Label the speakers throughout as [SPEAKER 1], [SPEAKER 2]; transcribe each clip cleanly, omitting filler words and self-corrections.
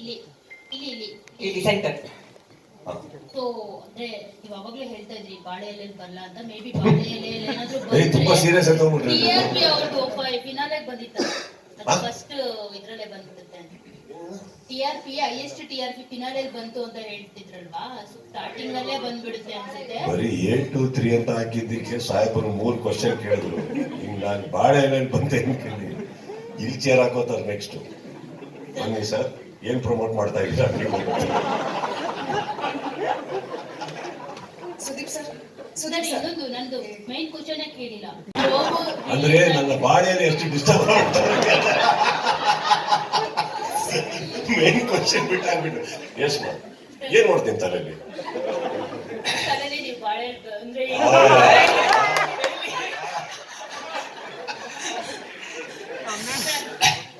[SPEAKER 1] ಇಲ್ಲಿ ಇಲ್ಲಿ ಇಲ್ಲಿ
[SPEAKER 2] ಇಲ್ಲಿ ಸೆಂಟರ್.
[SPEAKER 1] ಸೊ ಅಂದ್ರೆ ನೀವು ಅವಾಗ್ಲೇ ಹೇಳ್ತಾ ಇದ್ರಿ ಬಾಳೆ ಎಲೆಯಲ್ಲಿ ಬರಲ್ಲ ಅಂತ. ಮೇ ಬಿ ಬಾಳೆ ಎಲೆಯಲ್ಲಿ ಏನಾದ್ರೂ
[SPEAKER 3] ತುಂಬಾ ಸೀರಿಯಸ್ ಆಗಿ
[SPEAKER 1] ಟಿಆರ್ಪಿ ಅವ್ರದ್ದು ಫಿನಾಲೆ ಬಂದಿತ್ತಲ್ಲ, ಅದು ಫಸ್ಟ್ ಇದ್ರಲ್ಲೇ ಬಂದ್ಬಿಡುತ್ತೆ. ಟಿಆರ್ಪಿ ಹೈಯೆಸ್ಟ್ ಟಿಆರ್ಪಿ ಫಿನಾಲೆಯಲ್ಲಿ ಬಂತು ಅಂತ ಹೇಳ್ತಿದ್ರಲ್ವಾ, ಸ್ಟಾರ್ಟಿಂಗ್ ಅಲ್ಲೇ ಬಂದ್ಬಿಡುತ್ತೆ ಅನ್ಸುತ್ತೆ.
[SPEAKER 3] ಬರೀ 8 to 3 ಅಂತ ಹಾಕಿದ್ದಕ್ಕೆ ಸಾಹೇಬರು 3 ಕ್ವಶನ್ ಕೇಳಿದ್ರು. ಹಿಂಗ್ ನಾನು ಬಾಳೆ ಎಲೆಯಲ್ಲಿ ಬಂದೆ ಅನ್ಕೊಂಡಿ ಇಲ್ಲಿ ಚೇರ್ ಹಾಕೋತಾರೆ. ನೆಕ್ಸ್ಟ್ ಬನ್ನಿ ಸರ್, ಏನ್ ಪ್ರಮೋಟ್ ಮಾಡ್ತಾ ಇದ್ದೀರಾ?
[SPEAKER 1] ಇನ್ನೊಂದು ನಂದು ಮೈನ್ ಕ್ವಶನ್ ಕೇಳಿಲ್ಲ
[SPEAKER 3] ಅಂದ್ರೆ ನನ್ನ ಬಾಳೆಯಲ್ಲಿ ಎಷ್ಟು ಡಿಸ್ಟರ್ಬ್ ಮಾಡ್ತಾರೆ. ಮೇನ್ ಕ್ವಶನ್ ಬಿಟ್ಟಾಗ್ಬಿಟ್ಟು ಎಸ್ ಮ್ಯಾಮ್ ಏನ್ ನೋಡ್ತೀನಿ ತಲೆಯಲ್ಲಿ
[SPEAKER 1] ನೀವು ಬಾಳೆ ಅಂದ್ರೆ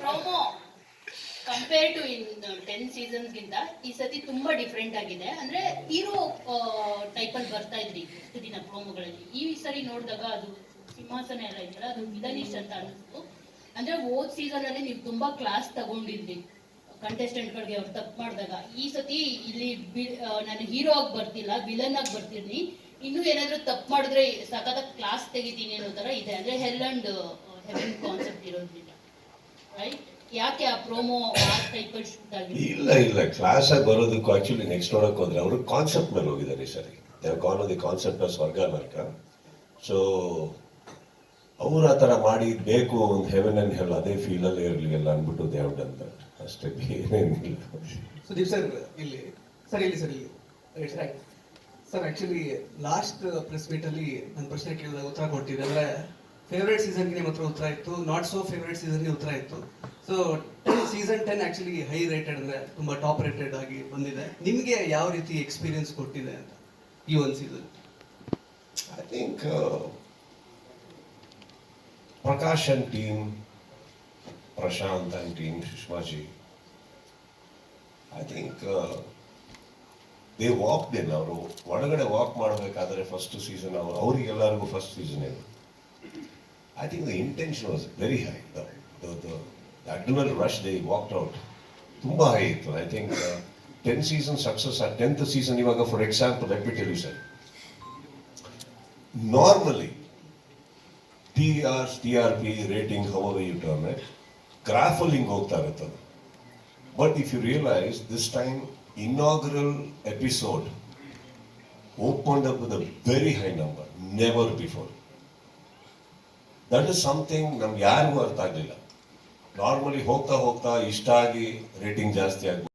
[SPEAKER 1] promo compare to in 10 seasons ಗಿಂತ ಈ ಸತಿ ತುಂಬಾ ಡಿಫ್ರೆಂಟ್ ಆಗಿದೆ. ಅಂದ್ರೆ ಹೀರೋ ಟೈಪ್ ಅಲ್ಲಿ ಬರ್ತಾ ಇದ್ರಿ ಇಷ್ಟು ದಿನ ಪ್ರೋಮೋಗಳಲ್ಲಿ. ಈ ಸರಿ ನೋಡಿದಾಗ ಅದು ಸಿಂಹಾಸನ ಎಲ್ಲ ಇತ್ತಲ್ಲ, ಅದು ವಿಲನಿಶ್ ಅಂತ ಅನಿಸ್ತು. ಅಂದ್ರೆ ಹೋದ್ ಸೀಸನ್ ಅಲ್ಲಿ ನೀವು ತುಂಬಾ ಕ್ಲಾಸ್ ತಗೊಂಡಿದ್ರಿ ಕಂಟೆಸ್ಟೆಂಟ್ ಗಳಿಗೆ ಅವ್ರು ತಪ್ಪು ಮಾಡಿದಾಗ. ಈ ಸತಿ ಇಲ್ಲಿ ನಾನು ಹೀರೋ ಆಗಿ ಬರ್ತಿಲ್ಲ, ವಿಲನ್ ಆಗಿ ಬರ್ತೀನಿ. ಇನ್ನೂ ಏನಾದ್ರು ತಪ್ಪು ಮಾಡಿದ್ರೆ ಸಖತ್ ಕ್ಲಾಸ್ ತೆಗಿತೀನಿ ಅನ್ನೋ ತರ ಇದೆ. ಅಂದ್ರೆ ಹೆಲ್ ಅಂಡ್ ಹೆವೆನ್ ಕಾನ್ಸೆಪ್ಟ್ ಇರೋದ್ರಿಂದ ರೈಟ್. ಯಾಕೆ ಆ ಪ್ರೋಮೋ ಆ ಟೈಪ್ ಶೂಟ್ ಆಗಿದೆ?
[SPEAKER 3] ಇಲ್ಲ ಕ್ಲಾಸ್ ಆಗಿ ಬರೋದಕ್ಕೂ ಆಕ್ಚುಲಿ ನೆಕ್ಸ್ಟ್ ನೋಡಕ್ ಹೋದ್ರೆ ಅವರು ಕಾನ್ಸೆಪ್ಟ್ ಮೇಲೆ ಹೋಗಿದ್ದಾರೆ ಈ ಸರಿ. ಗಾನ್ ದಿ ಕಾನ್ಸೆಪ್ಟ್ ಆಫ್ ಸ್ವರ್ಗ ನರಕ. ಸೊ ಅವ್ರು ಆ ತರ ಮಾಡಿ ಬೇಕು ಒಂದು ಹೆವೆನ್ ಅಂಡ್ ಹೆಲ್ ಅದೇ ಫೀಲ್ ಅಲ್ಲೇ ಇರಲಿ ಎಲ್ಲ ಅನ್ಬಿಟ್ಟು ದೇವ್ಡ್ ಅಂತ ಅಷ್ಟೇ, ಏನೇನಿಲ್ಲ.
[SPEAKER 4] ಸುದೀಪ್ ಸರ್ ಇಲ್ಲಿ sir actually last press meet ಅಲ್ಲಿ ನನ್ನ ಪ್ರಶ್ನೆ ಕೇಳಿದಾಗ ಉತ್ತರ ಕೊಟ್ಟಿದ್ದೆ. ಅಂದ್ರೆ ಫೇವ್ರೇಟ್ ಸೀಸನ್ಗೆ ನಿಮ್ಮ ಹತ್ರ ಉತ್ತರ ಇತ್ತು, ನಾಟ್ ಸೋ ಫೇವ್ರೇಟ್ ಸೀಸನ್ಗೆ ಉತ್ತರ ಇತ್ತು. So season 10 actually high rated, ಅಂದ್ರೆ ತುಂಬಾ ಟಾಪ್ ರೇಟೆಡ್ ಆಗಿ ಬಂದಿದೆ. ನಿಮಗೆ ಯಾವ ರೀತಿ ಎಕ್ಸ್ಪೀರಿಯನ್ಸ್ ಕೊಟ್ಟಿದೆ ಅಂತ ಈ ಒಂದು season?
[SPEAKER 3] I think Prakash and team, Prashanth and team, Sushmaji, I think they walk in. ಅವರು ಒಳಗಡೆ ವಾಕ್ ಮಾಡಬೇಕಾದ್ರೆ ಫಸ್ಟ್ ಸೀಸನ್ ಅವರಿಗೆಲ್ಲರಿಗೂ ಫಸ್ಟ್ ಸೀಸನ್ ಇದು. I think the intention was very high. The adrenaline rush they walked out ತುಂಬಾ high ಇತ್ತು. I think 10 season success at 10th season ಇವಾಗ for example let me tell you sir, normally TRP rating however you term it graph ಅಲ್ಲಿ ಹೋಗ್ತಾ ಇರುತ್ತೆ. But if you realize this time inaugural episode opened up with a very high number, never before. That is something ನಮ್ಗೆ ಯಾರಿಗೂ ಅರ್ಥ ಆಗಲಿಲ್ಲ. Normally ಹೋಗ್ತಾ ಇಷ್ಟ ಆಗಿ ರೇಟಿಂಗ್ ಜಾಸ್ತಿ ಆಗಿ